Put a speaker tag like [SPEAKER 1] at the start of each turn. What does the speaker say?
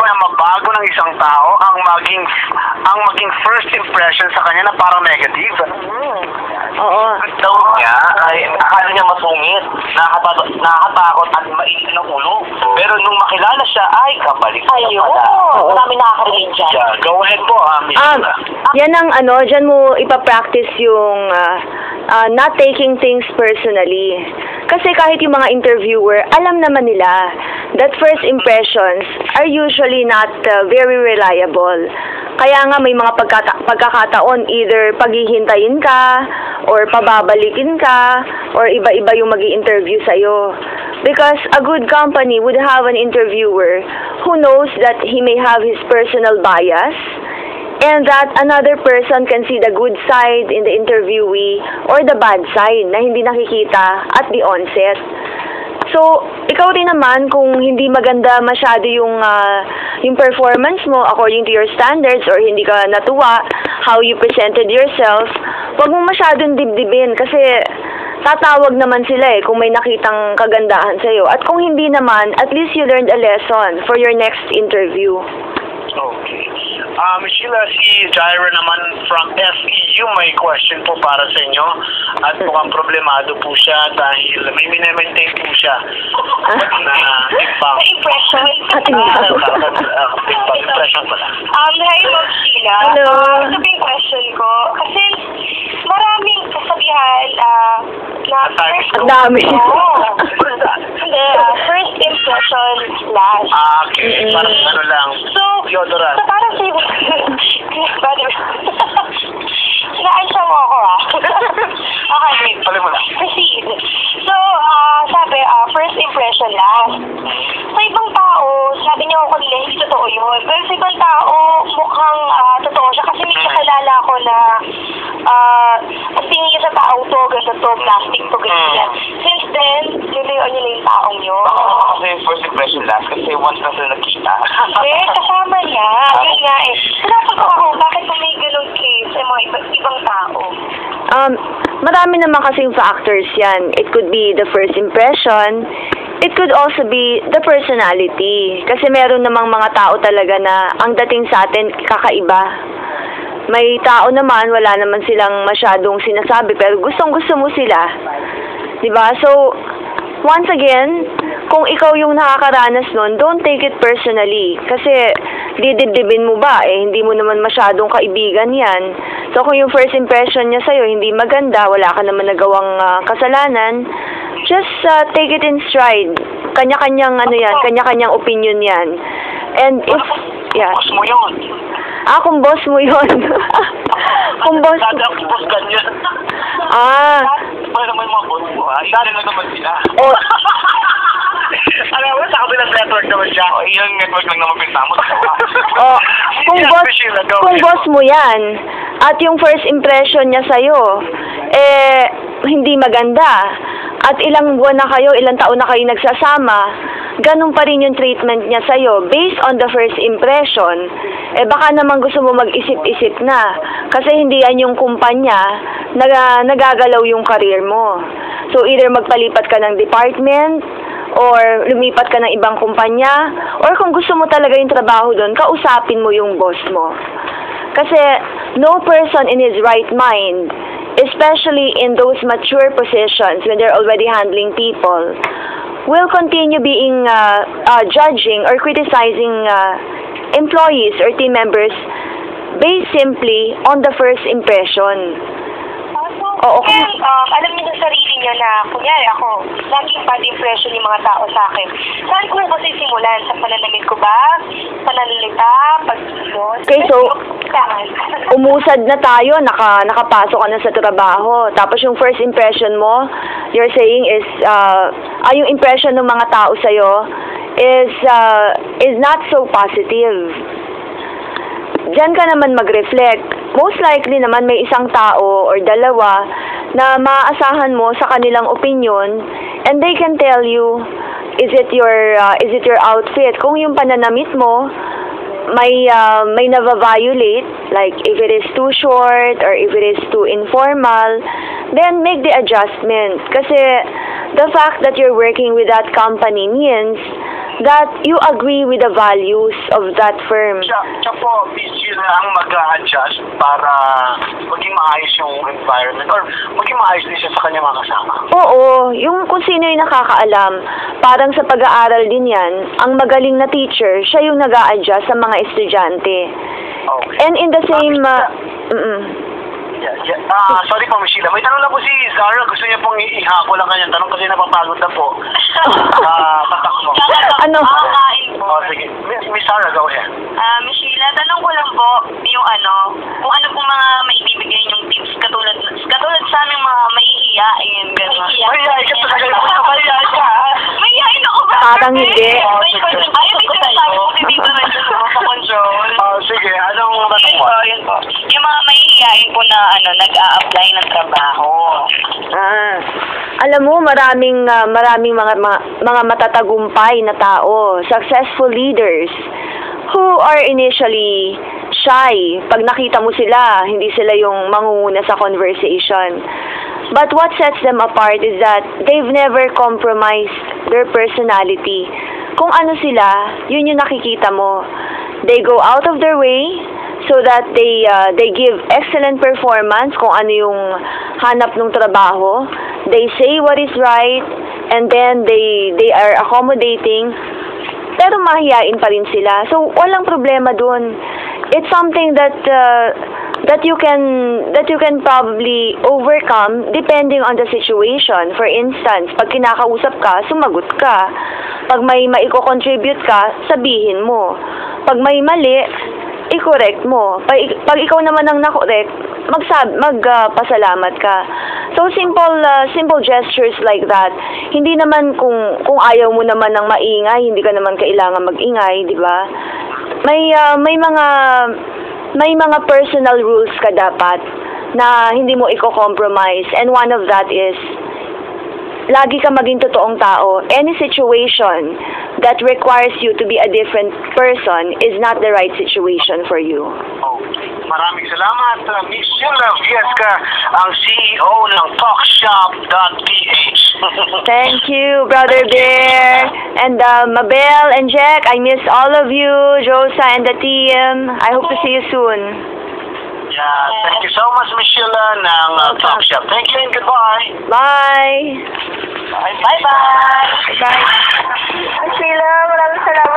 [SPEAKER 1] ba na mabago ng isang tao ang maging first impression sa kanya na parang negative?
[SPEAKER 2] Oo.
[SPEAKER 3] Daw niya, ay akala niya masungit, nakakatakot at mainit ng ulo. Pero nung makilala siya, ay kabalik na pala.
[SPEAKER 2] Oo.
[SPEAKER 4] Marami nakaka-relate dyan.
[SPEAKER 1] Yeah, go ahead po, Miss Sheila.
[SPEAKER 2] Yan ang dyan mo ipapractice yung not taking things personally. Kasi kahit yung mga interviewer, alam naman nila that first impressions are usually not very reliable. Kaya nga may mga pagkakataon, either paghihintayin ka, or pababalikin ka, or iba-iba yung mag-i-interview sa'yo. Because a good company would have an interviewer who knows that he may have his personal bias, and that another person can see the good side in the interviewee or the bad side na hindi nakikita at the onset. So, ikaw rin naman, kung hindi maganda masyado yung performance mo according to your standards or hindi ka natuwa how you presented yourself, wag mo masyadong dibdibin kasi tatawag naman sila kung may nakitang kagandahan sa'yo. At kung hindi naman, at least you learned a lesson for your next interview.
[SPEAKER 1] Okay. Miss Sheila, si Jaira naman from FEU may question po para sa inyo. At mukhang problemado po siya dahil may minemaintain po siya na timbang.
[SPEAKER 4] Impression.
[SPEAKER 1] Timbang impression pala.
[SPEAKER 4] Hi, Ma'am Sheila.
[SPEAKER 2] Hello.
[SPEAKER 4] Ito ba yung question ko? Kasi maraming kasabihan na
[SPEAKER 2] Ang dami.
[SPEAKER 4] Hindi, first impression last.
[SPEAKER 1] Okay, parang ano lang.
[SPEAKER 4] So,
[SPEAKER 1] Deodorant.
[SPEAKER 4] parang si... Sinaansya mo ako, Okay.
[SPEAKER 1] Alam mo na.
[SPEAKER 4] Proceed. So, sabi, first impression last. Sa ibang tao, sabi niya ako nila, hindi totoo yun. Pero sa ibang tao, mukhang totoo siya. Kasi may kakilala ko na ang tingin niya sa taong to, ganda to, plastic to, ganyan. Since then, nilayoan niya na yung taong yun.
[SPEAKER 3] Kasi first impression last, kasi once na sila nakita.
[SPEAKER 4] Kasama niya. Yun nga Sinasag ko ako, bakit kung may ganun case sa mga ibang tao?
[SPEAKER 2] Marami naman kasing factors yan. It could be the first impression. It could also be the personality. Kasi meron namang mga tao talaga na ang dating sa atin kakaiba. May tao naman, wala naman silang masyadong sinasabi, pero gustong-gusto mo sila. Diba? So, once again, kung ikaw yung nakakaranas nun, don't take it personally. Kasi, didibdibin mo ba? Hindi mo naman masyadong kaibigan yan. So, kung yung first impression niya sa'yo hindi maganda, wala ka naman nagawang kasalanan, just take it in stride. Kanya-kanyang kanya-kanyang opinion yan. And if, yeah.
[SPEAKER 1] Boss mo yun.
[SPEAKER 2] Kung boss mo yun. Kung boss...
[SPEAKER 1] boss ganyan.
[SPEAKER 3] Paano naman yung mga boss mo, Dati na naman sila.
[SPEAKER 1] Alam mo, sa kabilang network naman siya.
[SPEAKER 3] Ilang network lang naman pinasama sa kawa.
[SPEAKER 2] Kung boss mo yan, at yung first impression niya sa'yo, hindi maganda, at ilang buwan na kayo, ilang taon na kayo nagsasama, ganun pa rin yung treatment niya sa'yo, based on the first impression, baka naman gusto mo mag-isip-isip na, kasi hindi yan yung kumpanya na nagagalaw yung career mo. So, either magpalipat ka ng department, or lumipat ka ng ibang kumpanya, or kung gusto mo talaga yung trabaho doon, kausapin mo yung boss mo. Kasi no person in his right mind, especially in those mature positions when they're already handling people, will continue being judging or criticizing employees or team members based simply on the first impression.
[SPEAKER 4] Okay. Alam niyo sa sarili niyo na, kunyari ako, laging bad impression yung mga tao sa akin. Saan ko ba sisimulan? Sa pananamit ko ba? Pananalita? Pagkilot?
[SPEAKER 2] Okay, so, umusad na tayo, nakapasok ka na sa trabaho. Tapos yung first impression mo, you're saying is, yung impression ng mga tao sa'yo is not so positive. Diyan ka naman mag-reflect. Most likely naman may isang tao or dalawa na maaasahan mo sa kanilang opinion, and they can tell you, is it your outfit? Kung yung pananamit mo, may nava-violate, like if it is too short or if it is too informal, then make the adjustment. Kasi the fact that you're working with that company means that you agree with the values of that firm.
[SPEAKER 1] Siya po, sila ang mag-a-adjust para maging maayos yung environment or maging maayos din siya sa kanyang mga kasama.
[SPEAKER 2] Oo, yung kung sino yung nakakaalam, parang sa pag-aaral din yan, ang magaling na teacher, siya yung nag-a-adjust sa mga estudyante.
[SPEAKER 1] Okay.
[SPEAKER 2] And in the same...
[SPEAKER 1] Sorry po, Miss Sheila. May tanong lang po si Zara. Gusto niya pong ihako lang kanyang tanong kasi napapagod na po. Tatak mo.
[SPEAKER 2] Ano?
[SPEAKER 1] Sige. Miss Zara, go ahead.
[SPEAKER 4] Miss Sheila, tanong ko lang po yung kung ano po mga maibibigay yung tips katulad sa aming mga maiiyain, gano'n.
[SPEAKER 1] Mahihayin ka talaga yung mahihayin ka.
[SPEAKER 4] Mahihayin ako ba?
[SPEAKER 2] Parang hindi.
[SPEAKER 4] Ayaw, may sinasabi ko si Viva Rachel sa control.
[SPEAKER 1] Sige, anong tanong mo?
[SPEAKER 4] Yun po. Yung mga maiiyain po na nag-a-apply ng trabaho.
[SPEAKER 2] Alam mo, maraming mga matatagumpay na tao, successful leaders, who are initially shy. Pag nakita mo sila, hindi sila yung mangunguna sa conversation. But what sets them apart is that they've never compromised their personality. Kung ano sila, yun yung nakikita mo. They go out of their way so that they give excellent performance kung ano yung hanap ng trabaho. They say what is right, and then they are accommodating, pero mahihain pa rin sila. So walang problema dun. It's something that you can probably overcome depending on the situation. For instance, pag kinakausap ka, sumagot ka. Pag may maiko-contribute ka, sabihin mo. Pag may mali, i-correct mo. Pag ikaw naman ang na-correct, magpasalamat ka. So simple gestures like that. Hindi naman kung ayaw mo naman ng maingay, hindi ka naman kailangan mag-ingay, di ba? May mga personal rules ka dapat na hindi mo i-compromise, and one of that is lagi ka maging totoong tao. Any situation that requires you to be a different person is not the right situation for you.
[SPEAKER 1] Maraming salamat, Miss Sheila Viesca, ang CEO ng Talkshop.ph.
[SPEAKER 2] Thank you, Brother Bear. And Mabel and Jack, I miss all of you, Josa and the team. I hope to see you soon.
[SPEAKER 1] Yeah, thank you so much, Miss Sheila ng Talkshop. Thank you and goodbye.
[SPEAKER 2] Bye.
[SPEAKER 4] Bye-bye.
[SPEAKER 2] Bye.
[SPEAKER 4] Sheila, maraming salamat.